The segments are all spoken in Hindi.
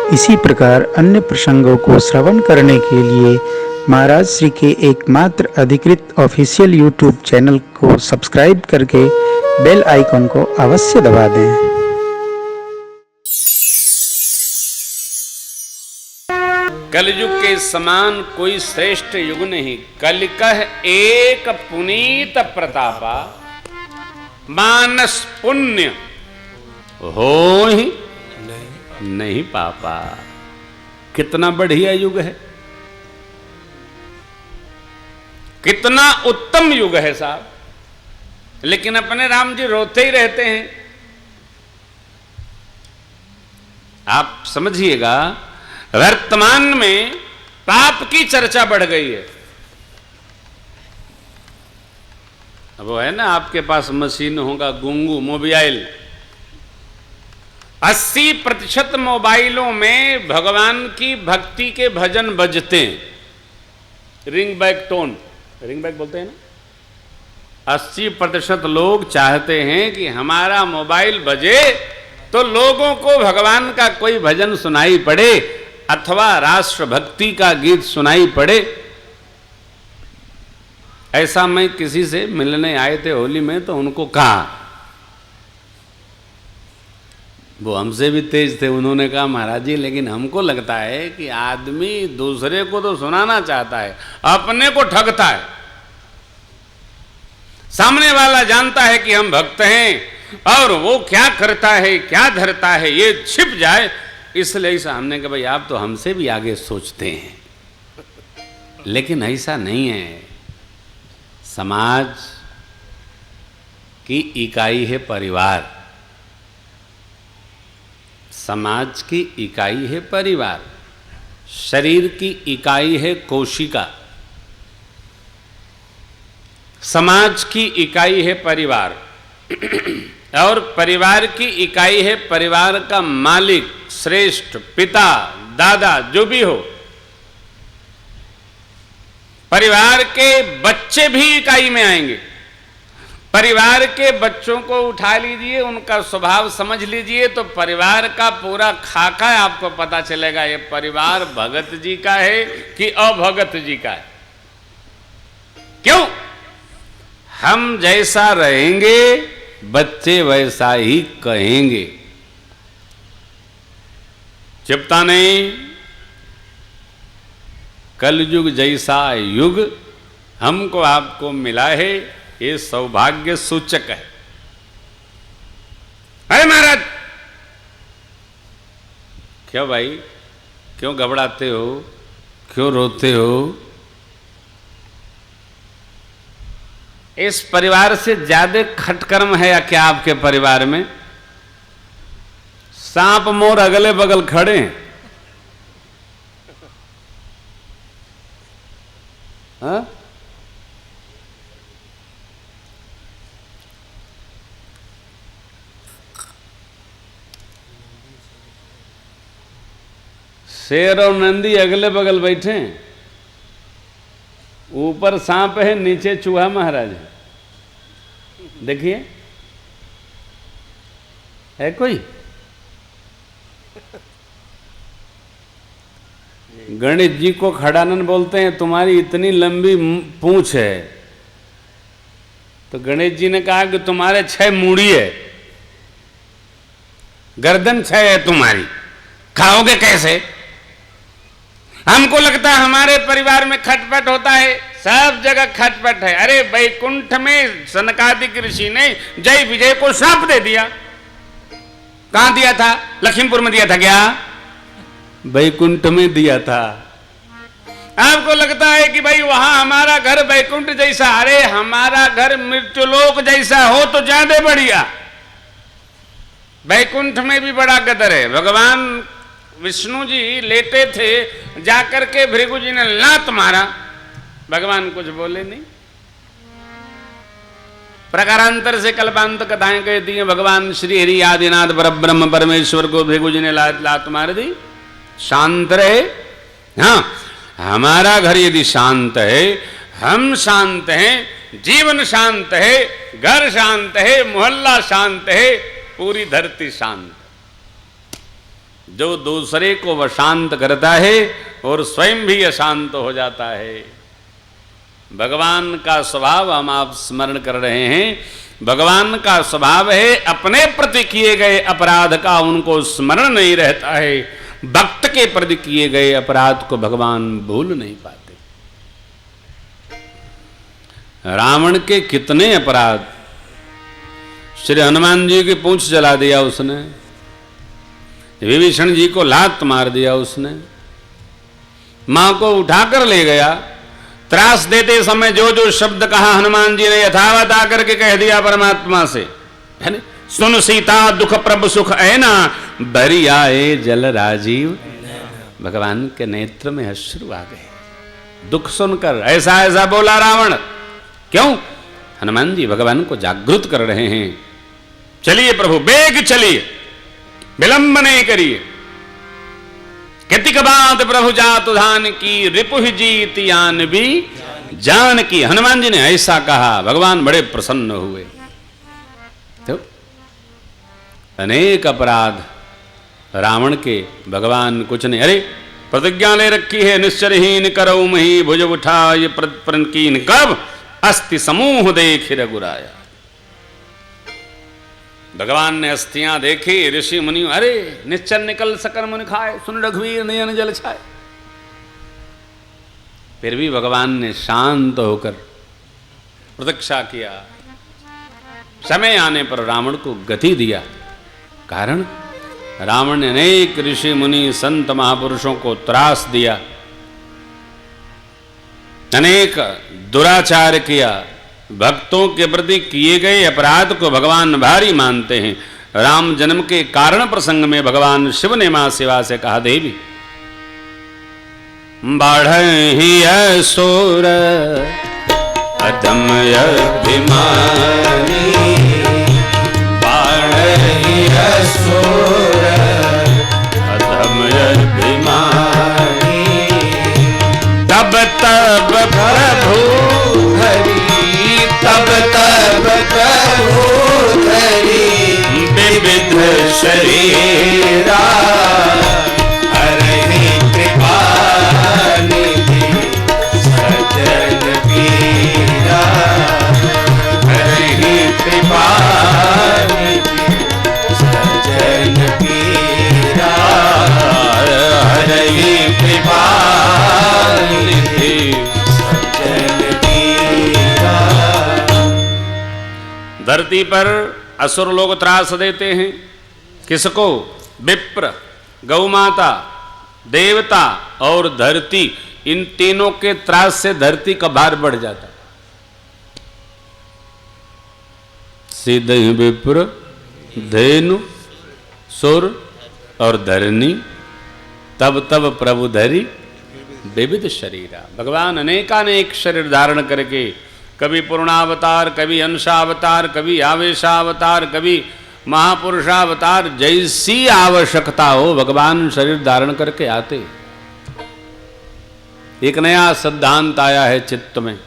इसी प्रकार अन्य प्रसंगों को श्रवण करने के लिए महाराज श्री के एकमात्र अधिकृत ऑफिशियल यूट्यूब चैनल को सब्सक्राइब करके बेल आइकन को अवश्य दबा दें। कलयुग के समान कोई श्रेष्ठ युग नहीं। कलिकह एक पुनीत प्रतापा, मानस पुण्य हो ही नहीं पापा। कितना बढ़िया युग है, कितना उत्तम युग है साहब। लेकिन अपने राम जी रोते ही रहते हैं। आप समझिएगा, वर्तमान में पाप की चर्चा बढ़ गई है। अब वो है ना, आपके पास मशीन होगा गुंगू मोबाइल, 80% मोबाइलों में भगवान की भक्ति के भजन बजते हैं। Ring back tone, ring back बोलते हैं ना। 80% लोग चाहते हैं कि हमारा मोबाइल बजे तो लोगों को भगवान का कोई भजन सुनाई पड़े अथवा राष्ट्रभक्ति का गीत सुनाई पड़े। ऐसा मैं किसी से मिलने आए थे होली में, तो उनको कहा, वो हमसे भी तेज थे, उन्होंने कहा महाराज जी लेकिन हमको लगता है कि आदमी दूसरे को तो सुनाना चाहता है, अपने को ठगता है। सामने वाला जानता है कि हम भक्त हैं और वो क्या करता है क्या धरता है ये छिप जाए, इसलिए ऐसा हमने कहा भाई आप तो हमसे भी आगे सोचते हैं। लेकिन ऐसा नहीं है। समाज की इकाई है परिवार, समाज की इकाई है परिवार, शरीर की इकाई है कोशिका, समाज की इकाई है परिवार और परिवार की इकाई है परिवार का मालिक, श्रेष्ठ पिता, दादा, जो भी हो। परिवार के बच्चे भी इकाई में आएंगे। परिवार के बच्चों को उठा लीजिए, उनका स्वभाव समझ लीजिए, तो परिवार का पूरा खाका आपको पता चलेगा ये परिवार भगत जी का है कि अभगत जी का है। क्यों? हम जैसा रहेंगे बच्चे वैसा ही कहेंगे। चिपता नहीं, कलयुग जैसा युग हमको आपको मिला है, ये सौभाग्य सूचक है। अरे महाराज, क्यों भाई, क्यों घबराते हो, क्यों रोते हो? इस परिवार से ज्यादा खटकर्म है क्या आपके परिवार में? सांप मोर अगले बगल खड़े हैं। हाँ? शेर और नंदी अगले बगल बैठे हैं। ऊपर सांप है, नीचे चूहा महाराज है। देखिए, है कोई? गणेश जी को खड़ानन बोलते हैं, तुम्हारी इतनी लंबी पूंछ है। तो गणेश जी ने कहा कि तुम्हारे 6 मूड़ी है, गर्दन 6 है तुम्हारी, खाओगे कैसे? हमको लगता है हमारे परिवार में खटपट होता है, सब जगह खटपट है। अरे वैकुंठ में सनकादिक ऋषि ने जय विजय को श्राप दे दिया। कहां दिया था? लखीमपुर में दिया था क्या? वैकुंठ में दिया था। आपको लगता है कि भाई वहां हमारा घर वैकुंठ जैसा, अरे हमारा घर मृत्युलोक जैसा हो तो ज्यादा बढ़िया। वैकुंठ में भी बड़ा गदर है। भगवान विष्णु जी लेटे थे, जाकर के भृगु जी ने लात मारा, भगवान कुछ बोले नहीं। प्रकारांतर से कल्पांत कथाएं कहती हैं, भगवान श्री हरि आदिनाथ परब्रह्म परमेश्वर को भृगु जी ने लात मार दी। शांत रहे। हाँ, हमारा घर यदि शांत है, हम शांत हैं, जीवन शांत है, घर शांत है, मोहल्ला शांत है, पूरी धरती शांत। जो दूसरे को अशांत करता है और स्वयं भी अशांत हो जाता है। भगवान का स्वभाव हम आप स्मरण कर रहे हैं, भगवान का स्वभाव है अपने प्रति किए गए अपराध का उनको स्मरण नहीं रहता है, भक्त के प्रति किए गए अपराध को भगवान भूल नहीं पाते। रावण के कितने अपराध, श्री हनुमान जी की पूंछ जला दिया उसने, विभीषण जी को लात मार दिया उसने, मां को उठाकर ले गया, त्रास देते समय जो जो शब्द कहा हनुमान जी ने यथावत आकर के कह दिया परमात्मा से, है ना, सुन सीता दुख प्रभु सुख ऐना भरी आए जल राजीव। भगवान के नेत्र में अश्रु आ गए दुख सुनकर, ऐसा ऐसा बोला रावण। क्यों? हनुमान जी भगवान को जागृत कर रहे हैं, चलिए प्रभु बेग चलिए, विलंब नहीं करिए। कितिक बात प्रभु जातु धान की, रिपुहि जीत यान भी जान की। हनुमान जी ने ऐसा कहा, भगवान बड़े प्रसन्न हुए। तो अनेक अपराध रावण के भगवान कुछ नहीं, अरे प्रतिज्ञा ले रखी है, निश्चरहीन करऊ मही भुज उठाय प्रणकीन कब अस्थि समूह देख रघुराया। भगवान ने अस्थियां देखी, ऋषि मुनि, अरे निश्चर निकल सकर मुनि खाए, सुन रघुवीर नयन जल छाए। फिर भी भगवान ने शांत होकर प्रतीक्षा किया, समय आने पर रावण को गति दिया। कारण रावण ने अनेक ऋषि मुनि संत महापुरुषों को त्रास दिया, अनेक दुराचार किया, भक्तों के प्रति किए गए अपराध को भगवान भारी मानते हैं। राम जन्म के कारण प्रसंग में भगवान शिव ने मां शिवा से कहा, देवी बाढ़हि असुर अदम्य अभिमानी, बाढ़हि असुर अदम्य अभिमानी, तब तब प्रभु हरि, तब तब प्रभु धरि विविध शरीरा, हरि कृपा निधि सज्जन पीरा, हरि कृपा निधि सज्जन पीरा, हरि कृपा निधि सज्जन पीरा। धरती पर असुर लोग त्रास देते हैं, किसको? विप्र, गौमाता, देवता और धरती। इन तीनों के त्रास से धरती का भार बढ़ जाता। सीधे विप्र, धेनु, सुर और धरणी, तब तब प्रभु धरी विविध शरीरा। भगवान अनेकानेक शरीर धारण करके, कभी पूर्णावतार, कभी अंशावतार, कभी आवेशावतार, कभी महापुरुषावतार, जैसी आवश्यकता हो भगवान शरीर धारण करके आते। एक नया सिद्धांत आया है चित्त में,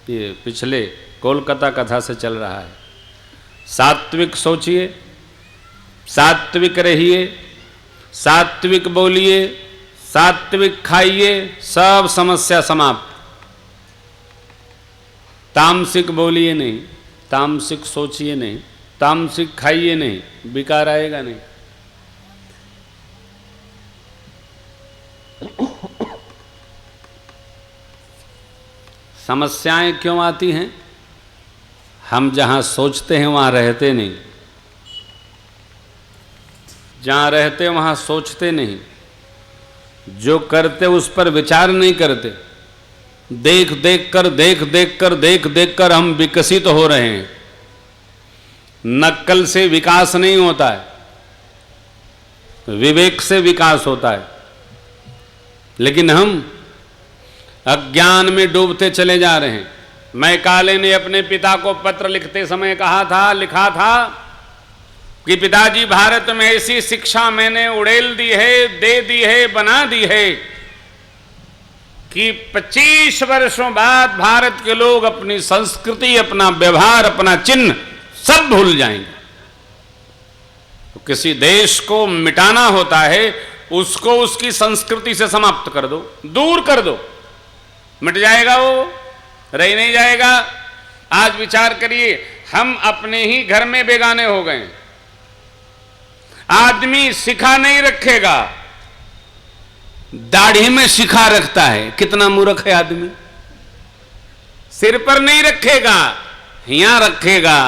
ये पिछले कोलकाता कथा से चल रहा है। सात्विक सोचिए, सात्विक रहिए, सात्विक बोलिए, सात्विक खाइए, सब समस्या समाप्त। तामसिक बोलिए नहीं, तामसिक सोचिए नहीं, तामसिक खाइए नहीं, विकार आएगा नहीं। समस्याएं क्यों आती हैं? हम जहां सोचते हैं वहां रहते नहीं, जहां रहते वहां सोचते नहीं, जो करते उस पर विचार नहीं करते। देख देख कर हम विकसित हो रहे हैं। नक्कल से विकास नहीं होता है, विवेक से विकास होता है। लेकिन हम अज्ञान में डूबते चले जा रहे हैं। मैकाले ने अपने पिता को पत्र लिखते समय लिखा था कि पिताजी, भारत में ऐसी शिक्षा मैंने उड़ेल दी है, दे दी है, बना दी है कि 25 वर्षों बाद भारत के लोग अपनी संस्कृति, अपना व्यवहार, अपना चिन्ह सब भूल जाएंगे। तो किसी देश को मिटाना होता है, उसको उसकी संस्कृति से समाप्त कर दो, दूर कर दो, मिट जाएगा, वो रह नहीं जाएगा। आज विचार करिए, हम अपने ही घर में बेगाने हो गए। आदमी शिखा नहीं रखेगा, दाढ़ी में शिखा रखता है। कितना मूर्ख है आदमी। सिर पर नहीं रखेगा, यहां रखेगा।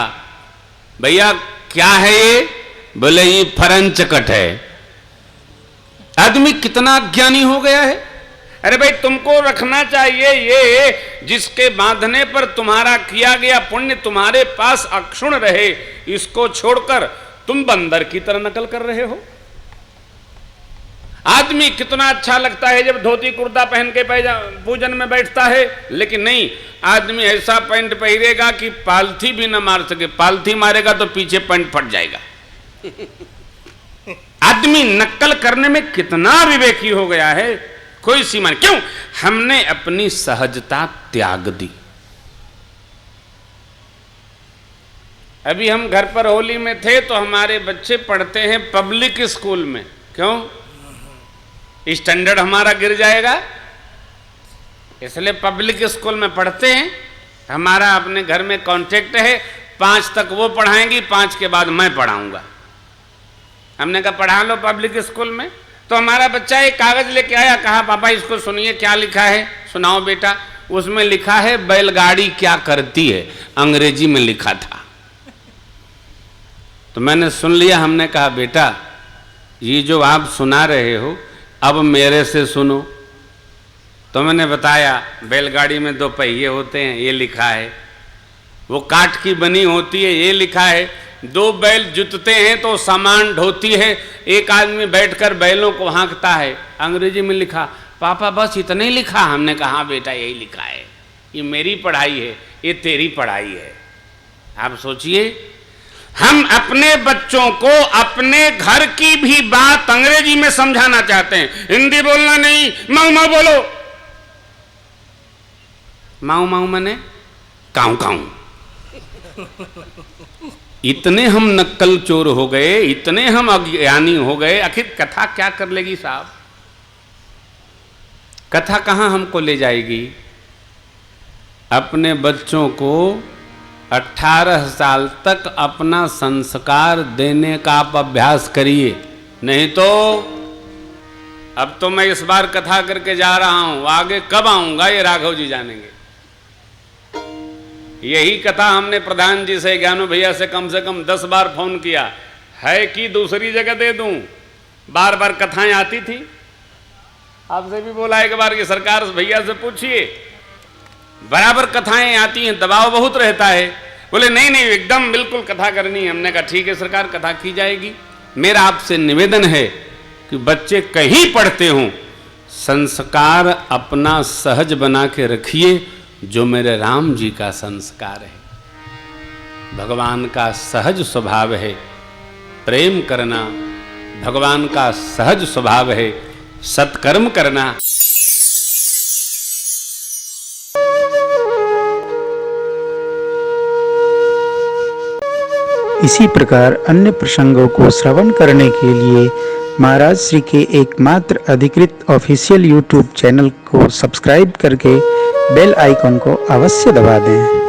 भैया क्या है ये? बोले ये फरंच कट है। आदमी कितना अज्ञानी हो गया है। अरे भाई, तुमको रखना चाहिए ये जिसके बांधने पर तुम्हारा किया गया पुण्य तुम्हारे पास अक्षुण रहे। इसको छोड़कर तुम बंदर की तरह नकल कर रहे हो। आदमी कितना अच्छा लगता है जब धोती कुर्ता पहन के पूजन में बैठता है, लेकिन नहीं, आदमी ऐसा पैंट पहनेगा कि पालथी भी न मार सके। पालथी मारेगा तो पीछे पैंट फट जाएगा। आदमी नकल करने में कितना विवेकी हो गया है, कोई सीमा नहीं। क्यों? हमने अपनी सहजता त्याग दी। अभी हम घर पर होली में थे तो हमारे बच्चे पढ़ते हैं पब्लिक स्कूल में। क्यों? स्टैंडर्ड हमारा गिर जाएगा, इसलिए पब्लिक स्कूल में पढ़ते हैं। हमारा अपने घर में कॉन्ट्रैक्ट है, 5 तक वो पढ़ाएंगी, 5 के बाद मैं पढ़ाऊंगा। हमने कहा पढ़ा लो पब्लिक स्कूल में। तो हमारा बच्चा एक कागज लेके आया, कहा पापा इसको सुनिए क्या लिखा है। सुनाओ बेटा। उसमें लिखा है बैलगाड़ी क्या करती है, अंग्रेजी में लिखा था। तो मैंने सुन लिया। हमने कहा बेटा ये जो आप सुना रहे हो अब मेरे से सुनो। तो मैंने बताया बैलगाड़ी में 2 पहिए होते हैं, ये लिखा है। वो काठ की बनी होती है, ये लिखा है। 2 बैल जुतते हैं तो सामान ढोती है, एक आदमी बैठकर बैलों को हाँकता है, अंग्रेजी में लिखा। पापा बस इतने ही लिखा? हमने कहा हाँ बेटा यही लिखा है। ये मेरी पढ़ाई है, ये तेरी पढ़ाई है। आप सोचिए, हम अपने बच्चों को अपने घर की भी बात अंग्रेजी में समझाना चाहते हैं। हिंदी बोलना नहीं, माऊ माऊ बोलो। माऊ माऊ मने काऊ काऊ। इतने हम नक्कल चोर हो गए, इतने हम अज्ञानी हो गए। आखिर कथा क्या कर लेगी साहब? कथा कहां हमको ले जाएगी? अपने बच्चों को 18 साल तक अपना संस्कार देने का आप अभ्यास करिए, नहीं तो अब तो मैं इस बार कथा करके जा रहा हूं, आगे कब आऊंगा ये राघव जी जानेंगे। यही कथा हमने प्रधान जी से, ज्ञानू भैया से कम 10 बार फोन किया है कि दूसरी जगह दे दूं। बार बार कथाएं आती थी। आपसे भी बोला एक बार कि सरकार भैया से पूछिए, बराबर कथाएं आती हैं, दबाव बहुत रहता है। बोले नहीं नहीं एकदम बिल्कुल कथा करनी है। हमने कहा ठीक है सरकार, कथा की जाएगी। मेरा आपसे निवेदन है कि बच्चे कहीं पढ़ते हों, संस्कार अपना सहज बना के रखिए, जो मेरे राम जी का संस्कार है। भगवान का सहज स्वभाव है प्रेम करना, भगवान का सहज स्वभाव है सत्कर्म करना। इसी प्रकार अन्य प्रसंगों को श्रवण करने के लिए महाराज श्री के एकमात्र अधिकृत ऑफिशियल यूट्यूब चैनल को सब्सक्राइब करके बेल आइकन को अवश्य दबा दें।